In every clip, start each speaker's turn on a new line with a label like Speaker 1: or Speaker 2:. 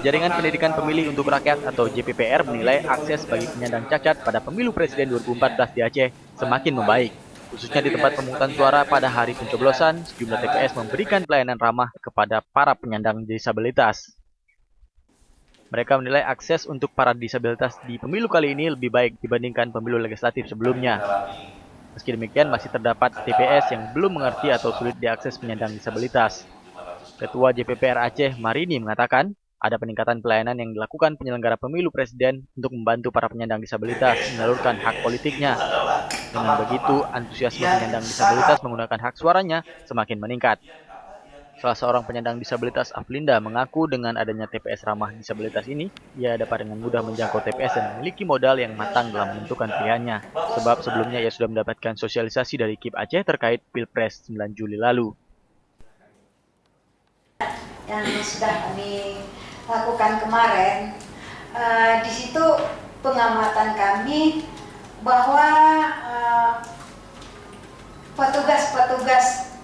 Speaker 1: Jaringan Pendidikan Pemilih untuk Rakyat atau JPPR menilai akses bagi penyandang cacat pada pemilu presiden 2014 di Aceh semakin membaik. Khususnya di tempat pemungutan suara pada hari pencoblosan, sejumlah TPS memberikan pelayanan ramah kepada para penyandang disabilitas. Mereka menilai akses untuk para disabilitas di pemilu kali ini lebih baik dibandingkan pemilu legislatif sebelumnya. Meski demikian, masih terdapat TPS yang belum mengerti atau sulit diakses penyandang disabilitas. Ketua JPPR Aceh, Marini, mengatakan ada peningkatan pelayanan yang dilakukan penyelenggara pemilu presiden untuk membantu para penyandang disabilitas menyalurkan hak politiknya. Dengan begitu, antusiasme penyandang disabilitas menggunakan hak suaranya semakin meningkat. Salah seorang penyandang disabilitas, Aflinda, mengaku dengan adanya TPS ramah disabilitas ini, ia dapat dengan mudah menjangkau TPS dan memiliki modal yang matang dalam menentukan pilihannya. Sebab sebelumnya ia sudah mendapatkan sosialisasi dari KIP Aceh terkait Pilpres 9 Juli lalu.
Speaker 2: Yang sudah kami lakukan kemarin, di situ pengamatan kami bahwa petugas-petugas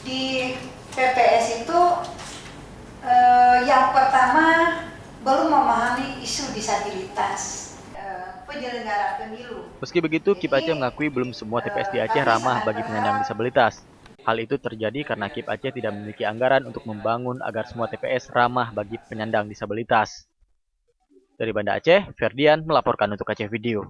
Speaker 2: di PPS itu yang pertama belum memahami isu disabilitas penyelenggara pemilu.
Speaker 1: Meski begitu, KIP Aceh mengakui belum semua TPS di Aceh ramah bagi penyandang disabilitas. Hal itu terjadi karena KIP Aceh tidak memiliki anggaran untuk membangun agar semua TPS ramah bagi penyandang disabilitas. Dari Banda Aceh, Ferdian melaporkan untuk Aceh Video.